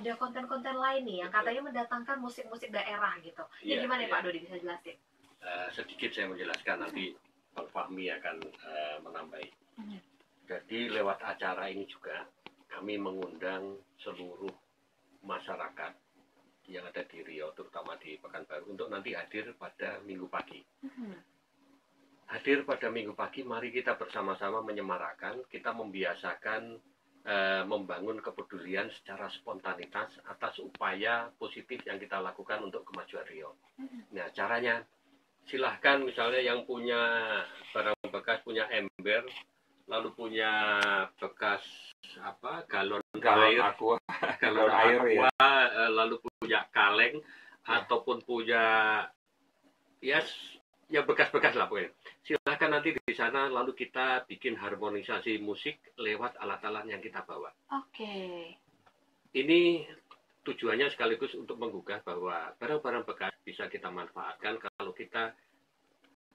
ada konten-konten lain nih yang katanya mendatangkan musik-musik daerah gitu. Ini gimana Pak Dodi, bisa jelasin? Sedikit saya menjelaskan, nanti Pak Fahmi akan menambahi. Jadi lewat acara ini juga kami mengundang seluruh masyarakat yang ada di Riau, terutama di Pekanbaru, untuk nanti hadir pada Minggu pagi. Hadir pada Minggu pagi, mari kita bersama-sama menyemarakan, kita membiasakan membangun kepedulian secara spontanitas atas upaya positif yang kita lakukan untuk kemajuan Riau. Nah, caranya silahkan misalnya yang punya barang bekas, punya ember, lalu punya bekas galon air, galon air ya, lalu punya kaleng ataupun punya ya bekas-bekas lah pokoknya. Silahkan nanti di sana, lalu kita bikin harmonisasi musik lewat alat-alat yang kita bawa. Ini tujuannya sekaligus untuk menggugah bahwa barang-barang bekas bisa kita manfaatkan kalau kita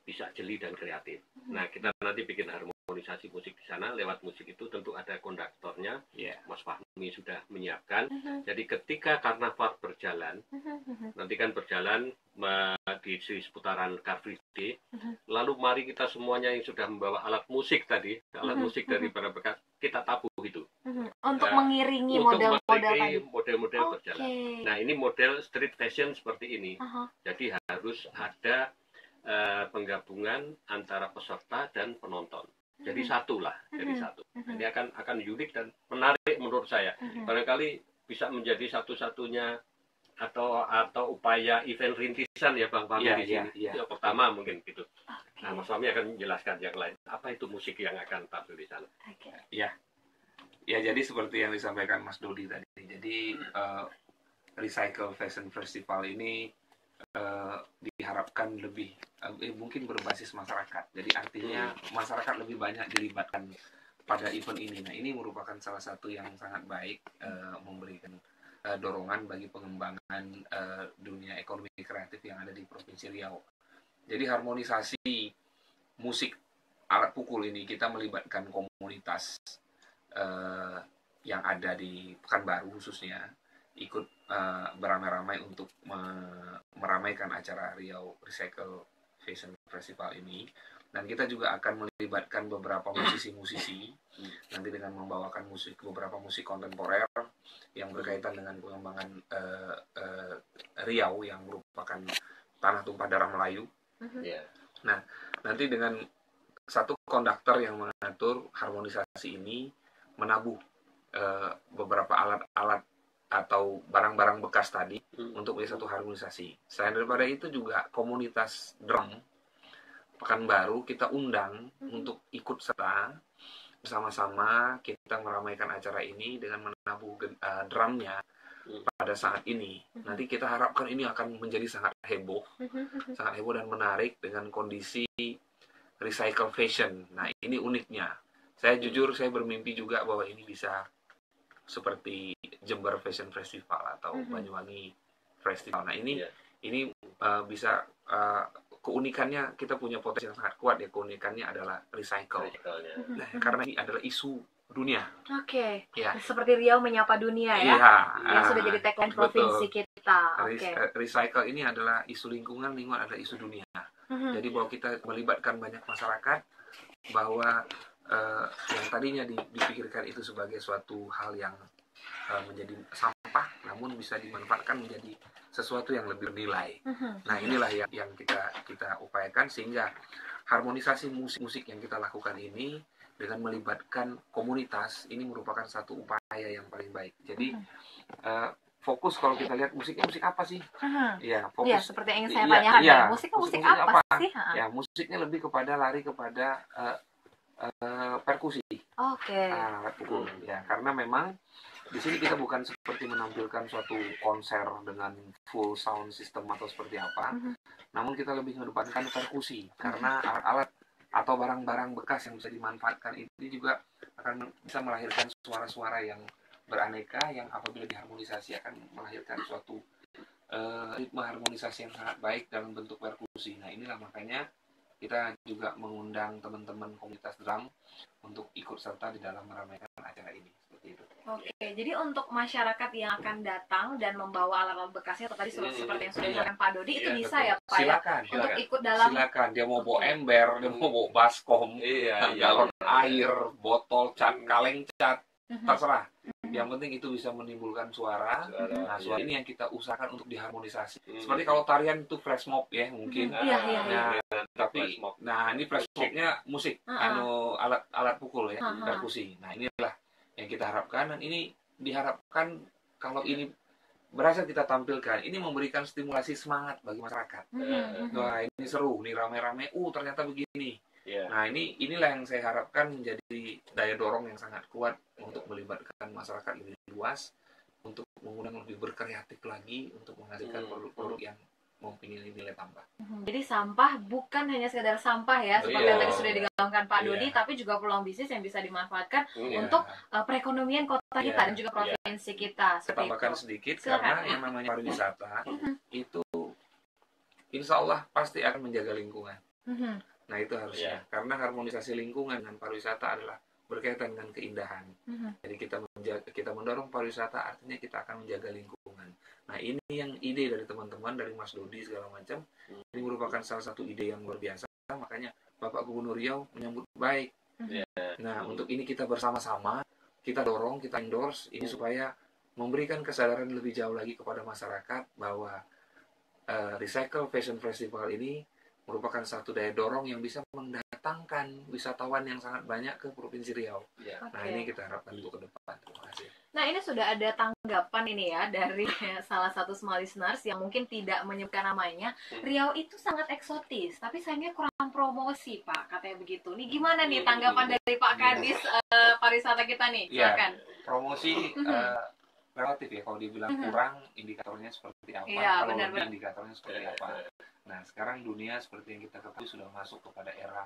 bisa jeli dan kreatif. Nah, kita nanti bikin harmonisasi musik di sana. Lewat musik itu tentu ada konduktornya. Mas Fahmi sudah menyiapkan. Jadi ketika karnaval berjalan, nanti kan berjalan di seputaran Car Free Day. Lalu mari kita semuanya yang sudah membawa alat musik tadi, alat musik dari barang bekas, kita tabuh itu. Untuk mengiringi model-model berjalan. Nah, ini model street fashion seperti ini. Jadi harus ada penggabungan antara peserta dan penonton. Jadi satu lah, jadi satu. Ini akan unik dan menarik menurut saya. Barangkali bisa menjadi satu-satunya atau upaya event rintisan ya Bang Fahmi di sini. Yang pertama mungkin gitu. Nah, Mas Fahmi akan menjelaskan yang lain. Apa itu musik yang akan tampil di sana? Ya, jadi seperti yang disampaikan Mas Dodi tadi. Jadi Recycle Fashion Festival ini diharapkan lebih mungkin berbasis masyarakat. Jadi artinya masyarakat lebih banyak dilibatkan pada event ini. Nah, ini merupakan salah satu yang sangat baik, memberikan dorongan bagi pengembangan dunia ekonomi kreatif yang ada di Provinsi Riau. Jadi harmonisasi musik alat pukul ini kita melibatkan komunitas yang ada di Pekanbaru khususnya, ikut beramai-ramai untuk meramaikan acara Riau Recycle Fashion Festival ini. Dan kita juga akan melibatkan beberapa musisi-musisi nanti dengan membawakan beberapa musik kontemporer yang berkaitan dengan pengembangan Riau yang merupakan tanah tumpah darah Melayu. Nah, nanti dengan satu konduktor yang mengatur harmonisasi ini menabuh beberapa alat-alat atau barang-barang bekas tadi untuk menjadi satu harmonisasi. Selain daripada itu juga komunitas drum Pekanbaru kita undang untuk ikut serta bersama-sama kita meramaikan acara ini dengan menabuh drumnya pada saat ini. Nanti kita harapkan ini akan menjadi sangat heboh dan menarik dengan kondisi recycle fashion. Nah, ini uniknya. Saya jujur, saya bermimpi juga bahwa ini bisa seperti Jember Fashion Festival atau Banyuwangi Festival. Nah, ini bisa keunikannya, kita punya potensi yang sangat kuat ya. Keunikannya adalah recycle. Nah, karena ini adalah isu dunia. Seperti Riau menyapa dunia ya. Yang sudah jadi tagline provinsi kita. Recycle ini adalah isu lingkungan adalah isu dunia. Jadi bahwa kita melibatkan banyak masyarakat, bahwa yang tadinya dipikirkan itu sebagai suatu hal yang menjadi sampah, namun bisa dimanfaatkan menjadi sesuatu yang lebih bernilai. Nah, inilah yang kita upayakan, sehingga harmonisasi musik yang kita lakukan ini dengan melibatkan komunitas ini merupakan satu upaya yang paling baik. Jadi fokus, kalau kita lihat musiknya musik apa sih? Fokus. Seperti yang saya tanyakan. Musiknya apa sih? Musiknya lebih lari kepada perkusi. Pukul. Karena memang di sini kita bukan seperti menampilkan suatu konser dengan full sound system atau seperti apa, namun kita lebih mengedepankan perkusi, karena alat-alat atau barang-barang bekas yang bisa dimanfaatkan ini juga akan bisa melahirkan suara-suara yang beraneka, yang apabila diharmonisasi akan melahirkan suatu ritme harmonisasi yang sangat baik dalam bentuk perkusi. Nah, inilah makanya kita juga mengundang teman-teman komunitas drum untuk ikut serta di dalam meramaikan acara ini. Seperti itu. Oke, jadi untuk masyarakat yang akan datang dan membawa alat-alat bekasnya, atau tadi seperti yang sudah disampaikan Pak Dodi, itu bisa ya Pak silakan, ya? Untuk ikut dalam... Silakan, dia mau bawa ember, dia mau bawa baskom, galon air, botol cat, kaleng cat, terserah. Yang penting itu bisa menimbulkan suara. Nah, suara ini yang kita usahakan untuk diharmonisasi. Seperti kalau tarian itu flash mob ya mungkin. Nah, tapi ini flash mobnya musik, alat pukul ya, perkusi. Nah, inilah yang kita harapkan, dan ini diharapkan kalau ini berhasil kita tampilkan, ini memberikan stimulasi semangat bagi masyarakat. Wah, ini seru, nih rame-rame, ternyata begini. Nah, inilah yang saya harapkan menjadi daya dorong yang sangat kuat untuk melibatkan masyarakat lebih luas, untuk mengundang lebih berkreatif lagi, untuk menghasilkan produk-produk yang mempunyai nilai tambah. Jadi sampah bukan hanya sekedar sampah ya, seperti yang tadi sudah digaungkan Pak Dodi, tapi juga peluang bisnis yang bisa dimanfaatkan untuk perekonomian kota kita dan juga provinsi kita. Saya tambahkan sedikit, karena yang namanya pariwisata itu insya Allah pasti akan menjaga lingkungan. Nah, itu harusnya, karena harmonisasi lingkungan dan pariwisata adalah berkaitan dengan keindahan. Jadi kita mendorong pariwisata, artinya kita akan menjaga lingkungan. Nah, ini yang ide dari teman-teman, dari Mas Dodi segala macam. Ini merupakan salah satu ide yang luar biasa. Makanya Bapak Gubernur Riau menyambut baik. Nah, untuk ini kita bersama-sama, kita dorong, kita endorse ini supaya memberikan kesadaran lebih jauh lagi kepada masyarakat bahwa Recycle Fashion Festival ini merupakan satu daya dorong yang bisa mendatangkan wisatawan yang sangat banyak ke Provinsi Riau. Nah, ini kita harapkan untuk ke depan. Terima kasih. Nah, ini sudah ada tanggapan ini ya dari salah satu small listeners yang mungkin tidak menyebutkan namanya. Riau itu sangat eksotis, tapi sayangnya kurang promosi, Pak, katanya begitu. Nih gimana nih tanggapan dari Pak Kadis pariwisata kita nih? Silakan. Promosi relatif ya, kalau dibilang kurang, indikatornya seperti apa, kalau lebih indikatornya seperti apa. Nah, sekarang dunia seperti yang kita ketahui sudah masuk kepada era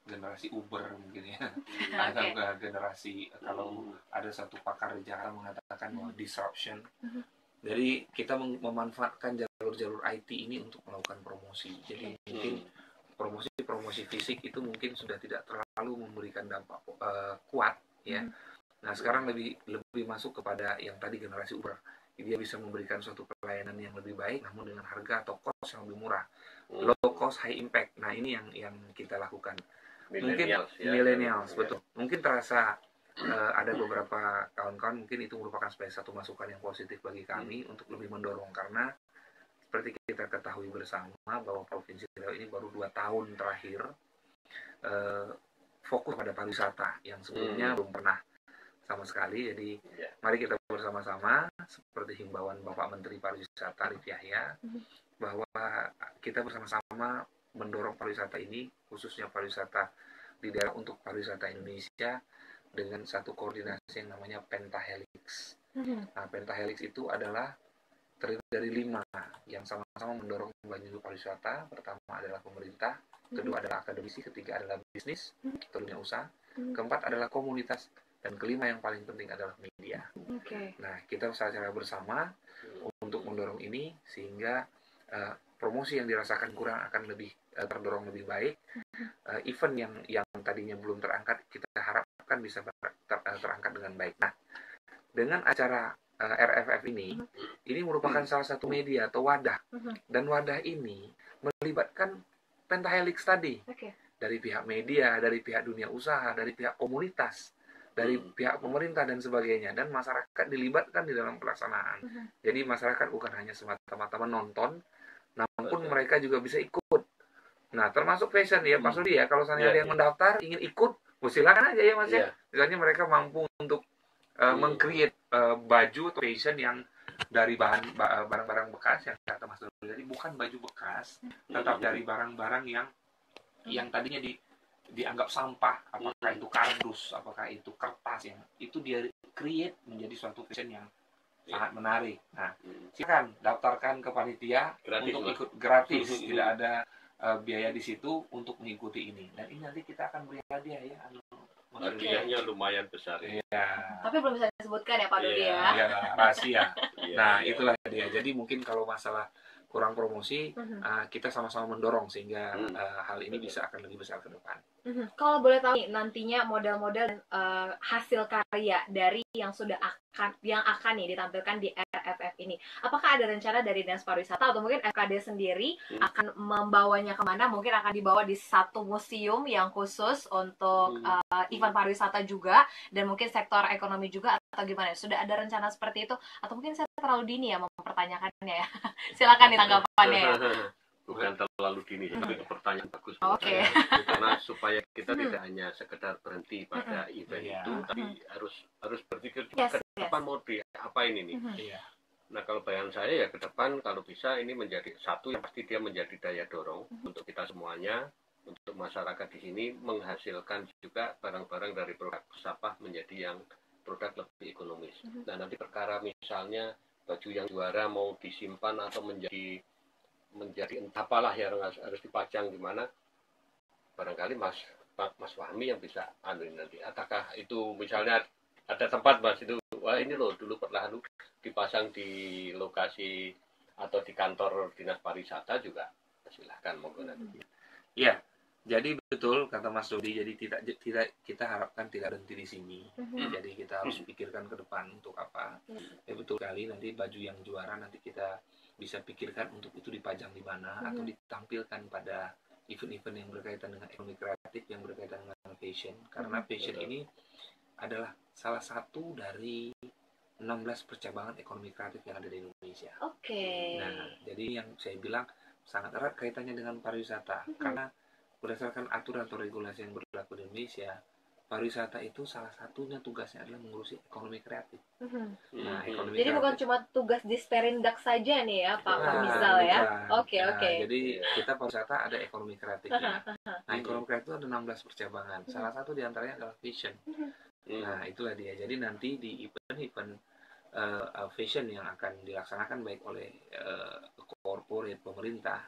generasi Uber mungkin ya. Atau generasi, kalau ada satu pakar di Jakarta mengatakan bahwa disruption. Jadi kita memanfaatkan jalur-jalur IT ini untuk melakukan promosi. Jadi mungkin promosi fisik itu mungkin sudah tidak terlalu memberikan dampak kuat ya. Nah, sekarang lebih masuk kepada yang tadi generasi Uber. Dia bisa memberikan suatu pelayanan yang lebih baik, namun dengan harga atau cost yang lebih murah. Low cost, high impact. Nah, ini yang kita lakukan. Mungkin millennials, betul. Mungkin terasa ada beberapa kawan-kawan, mungkin itu merupakan sebagai satu masukan yang positif bagi kami untuk lebih mendorong. Karena seperti kita ketahui bersama bahwa Provinsi Riau ini baru 2 tahun terakhir fokus pada pariwisata yang sebelumnya belum pernah sama sekali. Jadi mari kita bersama-sama seperti himbauan Bapak Menteri Pariwisata Arif Yahya, bahwa kita bersama-sama mendorong pariwisata ini, khususnya pariwisata di daerah untuk pariwisata Indonesia, dengan satu koordinasi yang namanya Pentahelix. Nah, Pentahelix itu adalah terdiri dari 5 yang sama-sama mendorong kemajuan pariwisata. Pertama adalah pemerintah, kedua adalah akademisi, ketiga adalah bisnis, dunia usaha, keempat adalah komunitas, dan kelima yang paling penting adalah media. Nah, kita secara bersama untuk mendorong ini sehingga promosi yang dirasakan kurang akan lebih terdorong lebih baik. Event yang tadinya belum terangkat, kita harapkan bisa terangkat dengan baik. Nah, dengan acara RFF ini merupakan salah satu media atau wadah, dan wadah ini melibatkan Pentahelix tadi, dari pihak media, dari pihak dunia usaha, dari pihak komunitas, dari pihak pemerintah dan sebagainya, dan masyarakat dilibatkan di dalam pelaksanaan. Jadi masyarakat bukan hanya semata-mata menonton, namun mereka juga bisa ikut. Nah, termasuk fashion ya Pak Sudi ya, kalau misalnya ada yang mendaftar ingin ikut, silakan aja ya Mas ya. Misalnya mereka mampu untuk meng-create baju atau fashion yang dari barang-barang bekas, yang kata Mas Dodi tadi, bukan baju bekas, tetap dari barang-barang yang tadinya dianggap sampah, apakah itu kardus, apakah itu kertas, yang itu dia create menjadi suatu fashion yang sangat menarik. Nah, silakan daftarkan ke panitia untuk ikut gratis, tidak ada biaya di situ untuk mengikuti ini. Dan ini nanti kita akan beri hadiah ya. Hadiahnya lumayan besar ya. Tapi belum bisa disebutkan ya Pak Dodi ya. Iya, rahasia. Nah, itulah dia. Jadi mungkin kalau masalah kurang promosi, kita sama-sama mendorong sehingga hal ini bisa akan lebih besar ke depan. Kalau boleh tahu nantinya model-model hasil karya dari yang sudah yang akan nih ditampilkan di RFF ini. Apakah ada rencana dari Dinas Pariwisata atau mungkin FKD sendiri akan membawanya kemana? Mungkin akan dibawa di satu museum yang khusus untuk event pariwisata juga, dan mungkin sektor ekonomi juga, atau gimana? Sudah ada rencana seperti itu? Atau mungkin saya terlalu dini ya mempertanyakannya ya? Silakan ditanggapannya ya. Bukan terlalu dini, tapi pertanyaan bagus. Oke. Karena supaya kita tidak hanya sekedar berhenti pada event itu, tapi harus berpikir juga ke depan mau apa ini nih. Nah, kalau bayangan saya ya ke depan kalau bisa ini menjadi satu yang pasti dia menjadi daya dorong untuk kita semuanya, untuk masyarakat di sini menghasilkan juga barang-barang dari produk sampah menjadi yang produk lebih ekonomis. Nah, nanti perkara misalnya baju yang juara mau disimpan atau menjadi entah apalah yang harus dipajang di mana, barangkali Mas Fahmi yang bisa nanti. Apakah itu misalnya ada tempat Mas itu, wah ini loh dulu pernah dipasang di lokasi atau di kantor Dinas Pariwisata juga, silahkan monggo nanti. Ya, jadi betul kata Mas Dodi, jadi tidak kita harapkan tidak berhenti di sini. Jadi kita harus pikirkan ke depan untuk apa. Ya betul kali, nanti baju yang juara nanti kita bisa pikirkan untuk itu dipajang di mana atau ditampilkan pada event-event yang berkaitan dengan ekonomi kreatif, yang berkaitan dengan fashion. Karena fashion ini adalah salah satu dari 16 percabangan ekonomi kreatif yang ada di Indonesia. Nah, jadi yang saya bilang sangat erat kaitannya dengan pariwisata. Karena berdasarkan aturan atau regulasi yang berlaku di Indonesia, pariwisata itu salah satunya tugasnya adalah mengurusi ekonomi kreatif. Nah, ekonomi jadi kreatif bukan cuma tugas di Sperindak saja nih ya Pak Misal ya. Oke. Jadi kita pariwisata ada ekonomi kreatifnya. Nah, ekonomi kreatif itu ada 16 percabangan. Salah satu diantaranya adalah fashion. Nah, itulah dia. Jadi nanti di event-event fashion yang akan dilaksanakan baik oleh corporate pemerintah,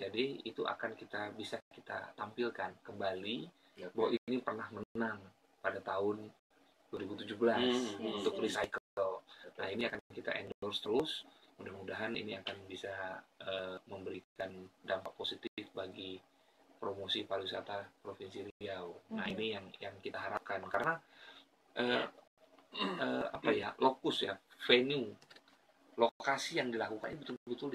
jadi itu akan bisa kita tampilkan kembali bahwa ini pernah menang pada tahun 2017 untuk recycle. Nah, ini akan kita endorse terus. Mudah-mudahan ini akan bisa memberikan dampak positif bagi promosi pariwisata Provinsi Riau. Nah, ini yang kita harapkan karena lokus ya, venue, lokasi yang dilakukan itu betul-betul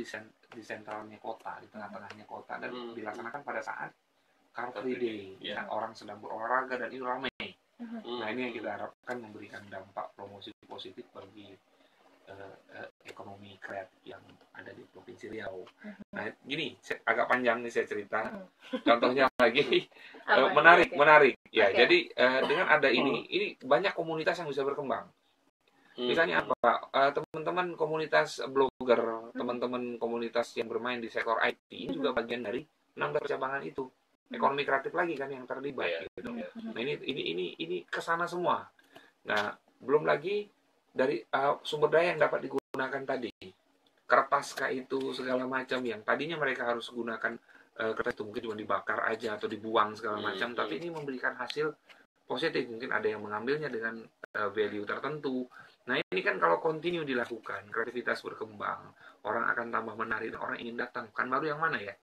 di sentralnya kota, di tengah-tengahnya kota, dan dilaksanakan pada saat Car Free Day, orang sedang berolahraga dan itu ramai. Nah, ini yang kita harapkan memberikan dampak promosi positif bagi ekonomi kreatif yang ada di Provinsi Riau. Nah, gini, agak panjang nih saya cerita. Contohnya lagi menarik. Ya, jadi dengan ada ini banyak komunitas yang bisa berkembang. Misalnya apa? Teman-teman komunitas blogger, teman-teman komunitas yang bermain di sektor IT ini juga bagian dari 16 percabangan itu. Ekonomi kreatif lagi kan yang terlibat gitu. Nah, ini kesana semua. Nah, belum lagi dari sumber daya yang dapat digunakan tadi. Kertas itu segala macam yang tadinya mereka harus gunakan kertas itu mungkin cuma dibakar aja atau dibuang segala macam, tapi ini memberikan hasil positif. Mungkin ada yang mengambilnya dengan value tertentu. Nah, ini kan kalau continue dilakukan, kreativitas berkembang, orang akan tambah menarik dan orang ingin datang. Kan baru yang mana ya?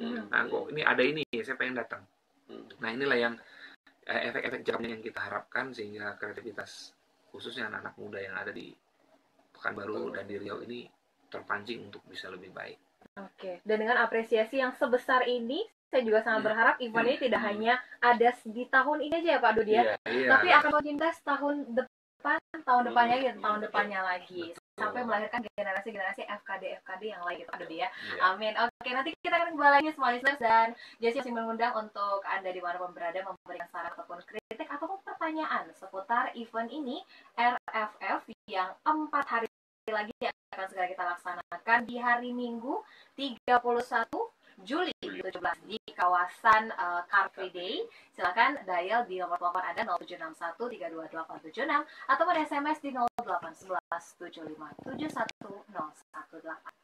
Nah, kok ini ada ini, saya pengen datang. Nah, inilah yang efek-efek jangka yang kita harapkan sehingga kreativitas khususnya anak-anak muda yang ada di Pekanbaru dan di Riau ini terpancing untuk bisa lebih baik. Oke, dan dengan apresiasi yang sebesar ini, saya juga sangat berharap event ini tidak hanya ada di tahun ini aja ya Pak Dodi ya, tapi akan mencintai tahun depannya lagi. Sampai melahirkan generasi-generasi FKD yang lain gitu, Dodi ya. Amin. Oke, nanti kita akan kembali lagi semua listeners, dan Jessie masih mengundang untuk Anda dimanapun berada memberikan saran ataupun kritik ataupun pertanyaan seputar event ini RFF yang 4 hari lagi akan segera kita laksanakan di hari Minggu 31 Juli 2017 di kawasan Car Free Day. Silakan dial di nomor telepon Anda 0761 328 726 ataupun SMS di 0811 75 71 018.